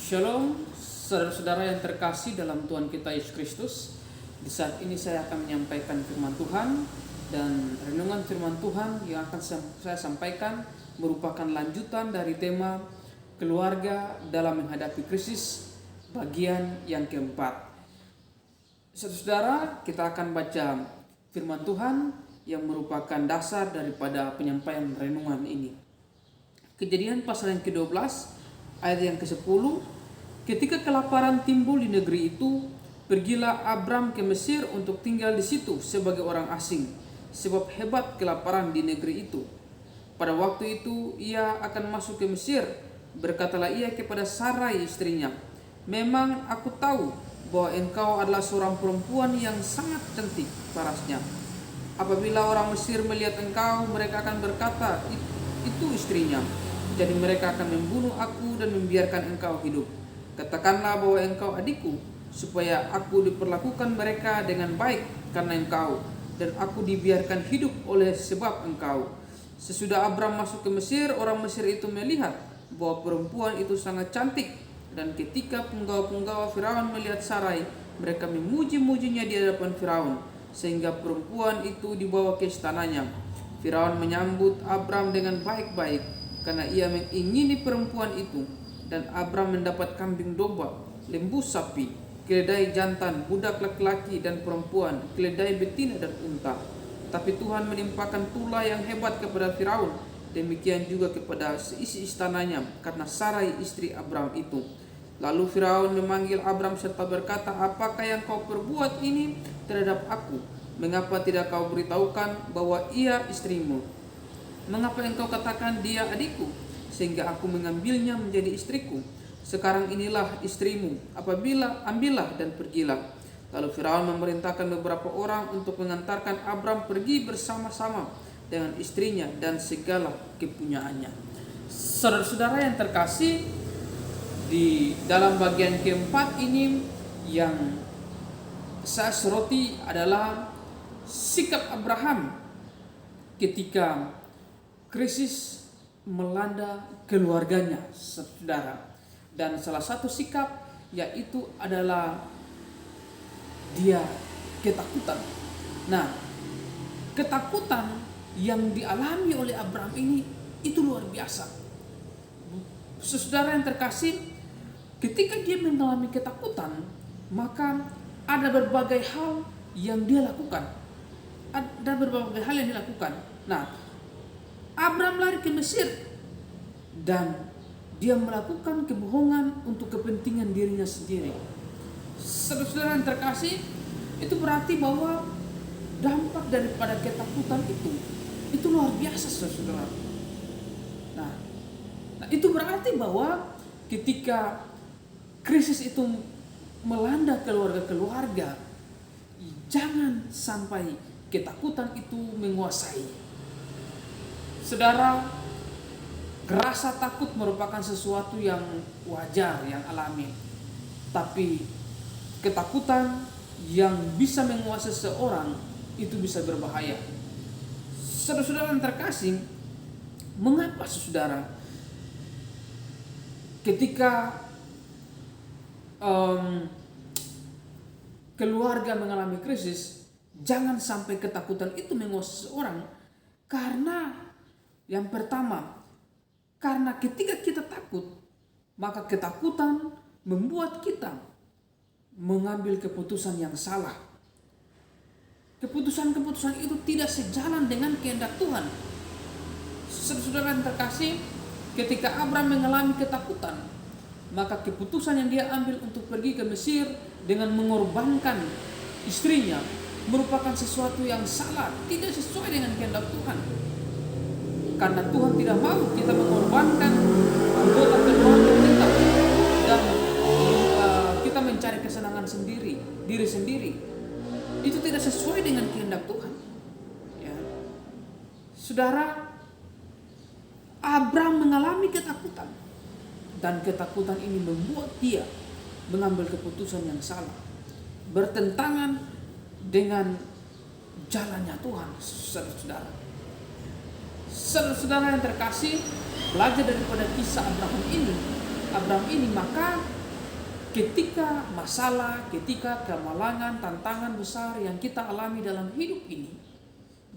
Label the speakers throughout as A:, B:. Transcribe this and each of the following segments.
A: Shalom, saudara-saudara yang terkasih dalam Tuhan kita Yesus Kristus. Di saat ini saya akan menyampaikan firman Tuhan, dan renungan firman Tuhan yang akan saya sampaikan merupakan lanjutan dari tema keluarga dalam menghadapi krisis bagian yang keempat. Saudara, kita akan baca firman Tuhan yang merupakan dasar daripada penyampaian renungan ini. Kejadian pasal yang ke-12 ayat yang ke-10. Ketika kelaparan timbul di negeri itu, pergilah Abram ke Mesir untuk tinggal di situ sebagai orang asing, sebab hebat kelaparan di negeri itu. Pada waktu itu ia akan masuk ke Mesir. Berkatalah ia kepada Sarai istrinya, "Memang aku tahu bahwa engkau adalah seorang perempuan yang sangat cantik parasnya. Apabila orang Mesir melihat engkau, mereka akan berkata, itu istrinya. Jadi mereka akan membunuh aku dan membiarkan engkau hidup. Katakanlah bahwa engkau adikku, supaya aku diperlakukan mereka dengan baik karena engkau, dan aku dibiarkan hidup oleh sebab engkau." Sesudah Abram masuk ke Mesir, orang Mesir itu melihat bahwa perempuan itu sangat cantik, dan ketika penggawa-penggawa Firaun melihat Sarai, mereka memuji-mujinya di hadapan Firaun, sehingga perempuan itu dibawa ke istananya. Firaun menyambut Abram dengan baik-baik karena ia mengingini perempuan itu, dan Abram mendapat kambing domba, lembu sapi, keledai jantan, budak laki-laki dan perempuan, keledai betina dan unta. Tapi Tuhan menimpakan tulah yang hebat kepada Firaun, demikian juga kepada seisi istananya, karena Sarai istri Abram itu. Lalu Firaun memanggil Abram serta berkata, "Apakah yang kau perbuat ini terhadap aku? Mengapa tidak kau beritahukan bahwa ia istrimu? Mengapa engkau katakan dia adikku, sehingga aku mengambilnya menjadi istriku? Sekarang inilah istrimu, ambillah dan pergilah." Lalu Firaun memerintahkan beberapa orang untuk mengantarkan Abram pergi bersama-sama dengan istrinya dan segala kepunyaannya. Saudara-saudara yang terkasih, di dalam bagian keempat ini yang saya soroti adalah sikap Abraham ketika krisis melanda keluarganya, saudara. Dan salah satu sikap yaitu adalah dia ketakutan. Nah, ketakutan yang dialami oleh Abraham ini itu luar biasa. Saudara yang terkasih, ketika dia mengalami ketakutan, maka ada berbagai hal yang dia lakukan. Nah, Abraham lari ke Mesir dan dia melakukan kebohongan untuk kepentingan dirinya sendiri. Saudara yang terkasih, itu berarti bahwa dampak daripada ketakutan itu luar biasa, saudara. Nah, itu berarti bahwa ketika krisis itu melanda keluarga-keluarga, jangan sampai ketakutan itu menguasai. Saudara, rasa takut merupakan sesuatu yang wajar, yang alami. Tapi ketakutan yang bisa menguasai seseorang itu bisa berbahaya. Saudara-saudara yang terkasih, mengapa saudara ketika keluarga mengalami krisis, jangan sampai ketakutan itu menguasai seseorang? Karena yang pertama, karena ketika kita takut, maka ketakutan membuat kita mengambil keputusan yang salah. Keputusan-keputusan itu tidak sejalan dengan kehendak Tuhan. Saudara yang terkasih, ketika Abram mengalami ketakutan, maka keputusan yang dia ambil untuk pergi ke Mesir dengan mengorbankan istrinya merupakan sesuatu yang salah, tidak sesuai dengan kehendak Tuhan. Karena Tuhan tidak mau kita mengorbankan anggota keluarga kita dan kita mencari kesenangan diri sendiri. Itu tidak sesuai dengan kehendak Tuhan. Ya. Saudara, Abram mengalami ketakutan, dan ketakutan ini membuat dia mengambil keputusan yang salah, bertentangan dengan jalannya Tuhan. Saudara yang terkasih, belajar daripada kisah Abraham ini, maka ketika masalah, ketika kemalangan, tantangan besar yang kita alami dalam hidup ini,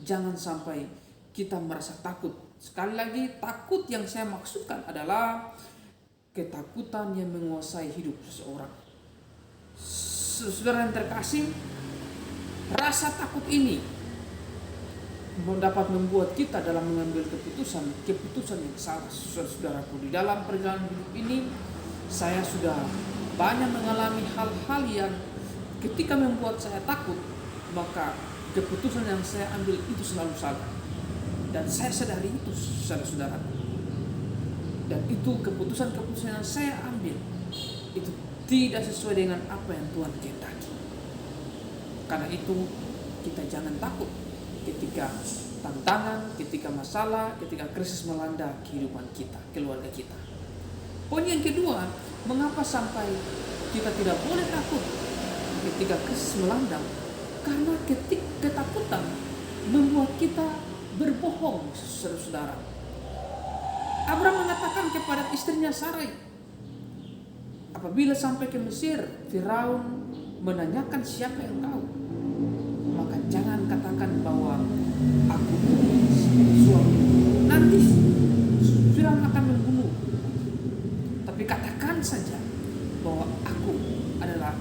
A: jangan sampai kita merasa takut. Sekali lagi, takut yang saya maksudkan adalah ketakutan yang menguasai hidup seseorang. Saudara yang terkasih, rasa takut ini dapat membuat kita dalam mengambil keputusan yang salah. Saudaraku, di dalam perjalanan hidup ini saya sudah banyak mengalami hal-hal yang ketika membuat saya takut, maka keputusan yang saya ambil itu selalu salah. Dan saya sadari itu, saudara-saudaraku. Dan itu keputusan-keputusan yang saya ambil itu tidak sesuai dengan apa yang Tuhan kehendaki. Karena itu kita jangan takut ketika tantangan, ketika masalah, ketika krisis melanda kehidupan kita, keluarga kita. Poin yang kedua, mengapa sampai kita tidak boleh takut ketika krisis melanda? Karena ketakutan membuat kita berbohong, saudara-saudara. Abraham mengatakan kepada istrinya Sarai, apabila sampai ke Mesir, Firaun menanyakan siapa engkau, maka jangan katakan bahwa aku suami. Nanti Firaun akan membunuh. Tapi katakan saja bahwa aku adalah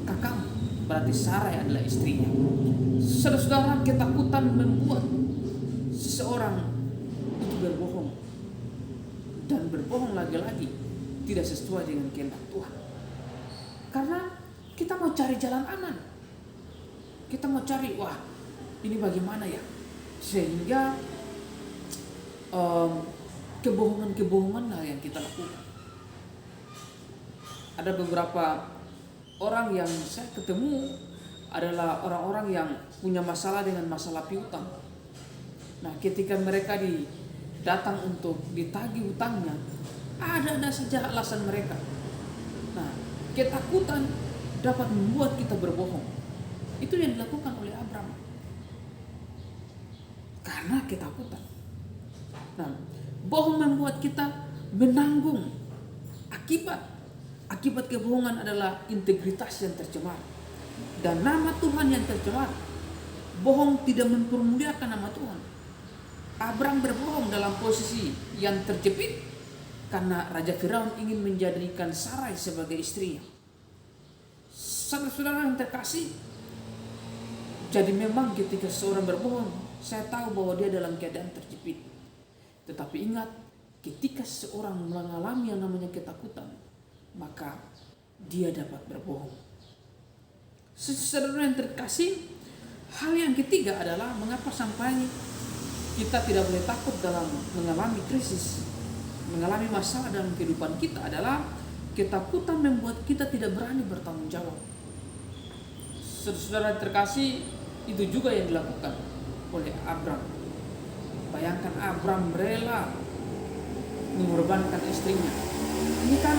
A: kakakmu, berarti Sarai adalah istrinya. Saudara-saudara, ketakutan membuat seseorang itu berbohong. Dan berbohong lagi-lagi tidak sesuai dengan kehendak Tuhan. Karena kita mau cari jalan aman. Kita mau cari, wah ini bagaimana ya? Sehingga kebohongan-kebohongan lah yang kita lakukan. Ada beberapa orang yang saya ketemu adalah orang-orang yang punya masalah dengan masalah piutang. Nah, ketika mereka datang untuk ditagih utangnya, ada saja alasan mereka. Nah, ketakutan dapat membuat kita berbohong. Itu yang dilakukan oleh Abraham. Karena ketakutan. Nah, bohong membuat kita menanggung akibat kebohongan adalah integritas yang tercemar dan nama Tuhan yang tercemar. Bohong tidak mempermuliakan nama Tuhan. Abraham berbohong dalam posisi yang terjepit karena Raja Firaun ingin menjadikan Sarai sebagai istrinya. Saudara-saudara yang terkasih, jadi memang ketika seorang berbohong, saya tahu bahwa dia dalam keadaan terjepit. Tetapi ingat, ketika seorang mengalami yang namanya ketakutan, maka dia dapat berbohong. Saudara yang terkasih, hal yang ketiga adalah mengapa sampai kita tidak boleh takut dalam mengalami krisis, mengalami masalah dalam kehidupan kita adalah ketakutan membuat kita tidak berani bertanggung jawab. Saudara terkasih, itu juga yang dilakukan oleh Abraham. Bayangkan Abraham rela mengorbankan istrinya. Ini kan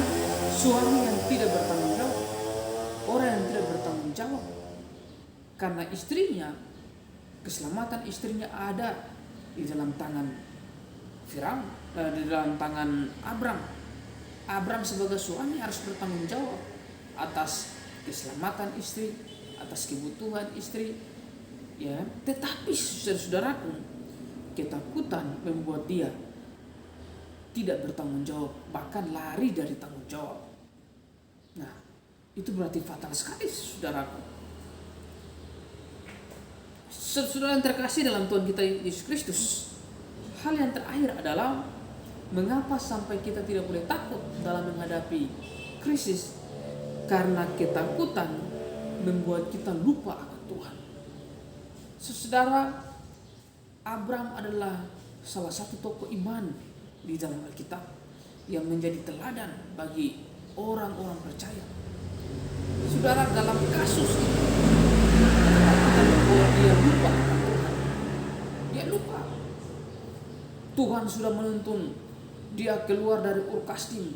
A: suami yang tidak bertanggung jawab, orang yang tidak bertanggung jawab. Karena istrinya, keselamatan istrinya ada di dalam tangan Firaun, di dalam tangan Abraham. Abraham sebagai suami harus bertanggung jawab atas keselamatan istri, atas kebutuhan istri, ya. Tetapi saudaraku, ketakutan membuat dia tidak bertanggung jawab, bahkan lari dari tanggung jawab. Nah, itu berarti fatal sekali, saudaraku. Saudara yang terkasih dalam Tuhan kita Yesus Kristus, hal yang terakhir adalah mengapa sampai kita tidak boleh takut dalam menghadapi krisis? Karena ketakutan membuat kita lupa akan Tuhan. Saudara, Abraham adalah salah satu tokoh iman di dalam Alkitab yang menjadi teladan bagi orang-orang percaya. Saudara, dalam kasus ini dia lupa akan Tuhan. Dia lupa. Tuhan sudah menuntun dia keluar dari Ur Kasdim.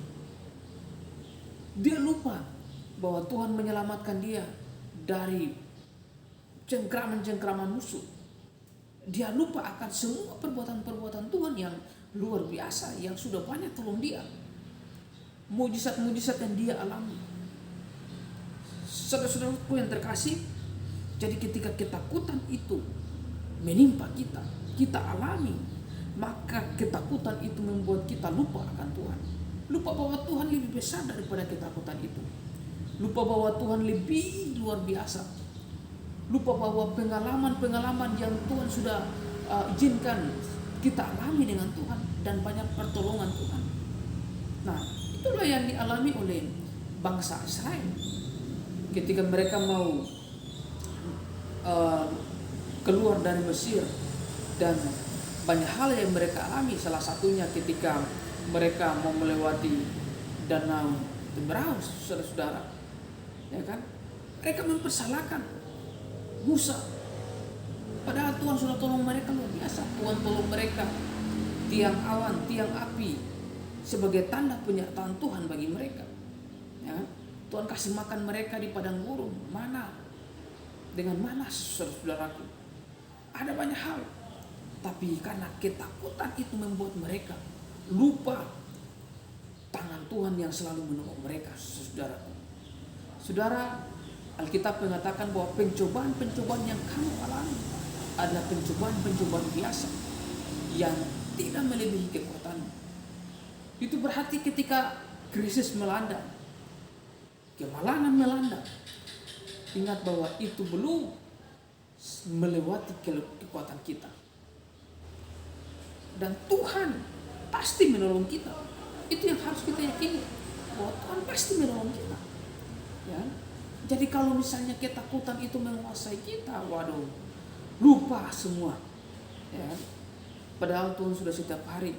A: Dia lupa bahwa Tuhan menyelamatkan dia dari cengkraman-cengkraman musuh. Dia lupa akan semua perbuatan-perbuatan Tuhan yang luar biasa, yang sudah banyak tolong dia. mujizat-mujizat yang dia alami. Saudara-saudaraku yang terkasih, jadi ketika ketakutan itu menimpa kita, kita alami, maka ketakutan itu membuat kita lupa akan Tuhan. Lupa bahwa Tuhan lebih besar daripada ketakutan itu. Lupa bahwa Tuhan lebih luar biasa. Lupa bahwa pengalaman-pengalaman yang Tuhan sudah izinkan kita alami dengan Tuhan dan banyak pertolongan Tuhan. Nah, itulah yang dialami oleh bangsa Israel ketika mereka mau keluar dari Mesir, dan banyak hal yang mereka alami. Salah satunya ketika mereka mau melewati danau Tiberus, saudara-saudara, ya kan? Mereka mempersalahkan Musa, padahal Tuhan sudah tolong mereka luar biasa. Tuhan tolong mereka, tiang awan, tiang api sebagai tanda penyertaan Tuhan bagi mereka, ya kan? Tuhan kasih makan mereka di padang gurun, mana dengan mana, saudaraku. Ada banyak hal, tapi karena ketakutan itu membuat mereka lupa tangan Tuhan yang selalu menolong mereka, saudaraku. Saudara, Alkitab mengatakan bahwa pencobaan-pencobaan yang kamu alami adalah pencobaan-pencobaan biasa yang tidak melebihi kekuatanmu. Itu berarti ketika krisis melanda, kemalangan melanda, ingat bahwa itu belum melewati kekuatan kita. Dan Tuhan pasti menolong kita. Itu yang harus kita yakini, bahwa Tuhan pasti menolong kita. Ya. Jadi kalau misalnya ketakutan itu menguasai kita, waduh, lupa semua. Ya. Padahal Tuhan sudah setiap hari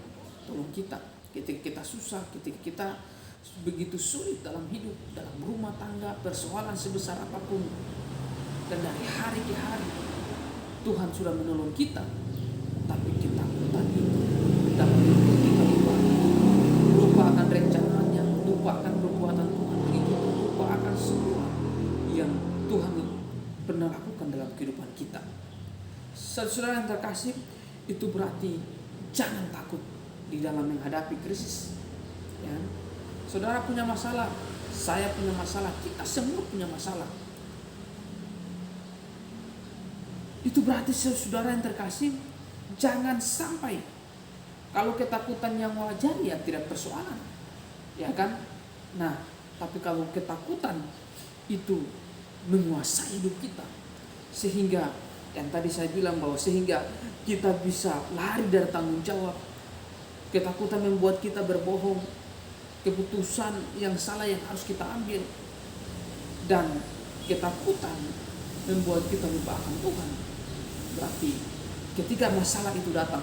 A: tolong kita. Ketika kita susah, ketika kita begitu sulit dalam hidup, dalam rumah tangga, persoalan sebesar apapun, dan dari hari ke hari Tuhan sudah menolong kita, tapi ketakutan itu dapat membuat kita lupa akan rencananya, lupa akan perbuatan Tuhan bagi kita, lupa akan semua yang Tuhan pernah lakukan dalam kehidupan kita. Saudara yang terkasih, itu berarti jangan takut di dalam menghadapi krisis. Ya. Saudara punya masalah, saya punya masalah, kita semua punya masalah. Itu berarti saudara yang terkasih, jangan sampai, kalau ketakutan yang wajar ya tidak persoalan, ya kan? Nah, tapi kalau ketakutan itu menguasai hidup kita, sehingga yang tadi saya bilang bahwa sehingga kita bisa lari dari tanggung jawab, ketakutan membuat kita berbohong, keputusan yang salah yang harus kita ambil, dan ketakutan membuat kita lupa akan Tuhan. Berarti ketika masalah itu datang,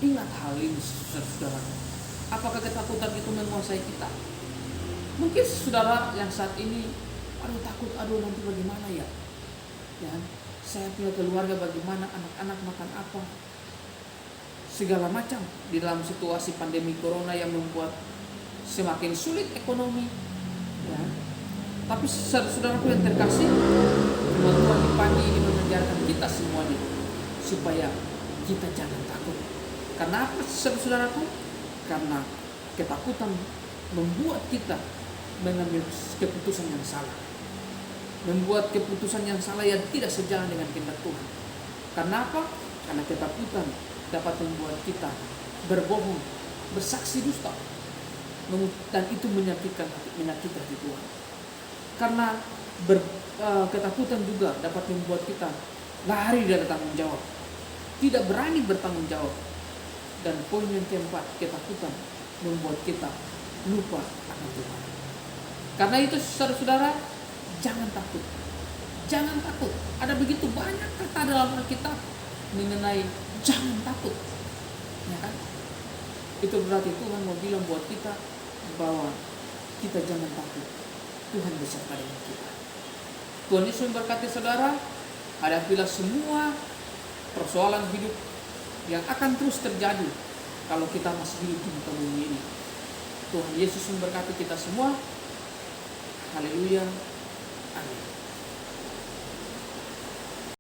A: ingat hal ini, saudara. Apakah ketakutan itu menguasai kita? Mungkin saudara yang saat ini, takut, nanti bagaimana ya? Ya, saya punya keluarga bagaimana, anak-anak makan apa? Segala macam di dalam situasi pandemi corona yang membuat semakin sulit ekonomi. Ya. Tapi saudaraku yang terkasih, Tuhan di pagi ini mengajarkan kita semuanya supaya kita jangan takut. Karena apa, saudaraku? Karena ketakutan membuat kita mengambil keputusan yang salah, membuat keputusan yang salah yang tidak sejalan dengan kehendak Tuhan. Karena apa? Karena ketakutan dapat membuat kita berbohong, bersaksi dusta, dan itu menyakitkan hati Tuhan. Karena ketakutan juga dapat membuat kita lari dari tanggung jawab, tidak berani bertanggung jawab. Dan poin yang keempat, ketakutan membuat kita lupa akan Tuhan. Karena itu saudara-saudara, jangan takut. Jangan takut. Ada begitu banyak kata dalam Alkitab mengenai jangan takut. Ya kan? Itu berarti Tuhan mau bilang buat kita bahwa kita jangan takut. Tuhan beserta dengan kita. Tuhan Yesus memberkati saudara. Hadapilah semua persoalan hidup yang akan terus terjadi kalau kita masih hidup di muka bumi ini. Tuhan Yesus memberkati kita semua. Haleluya. Amin.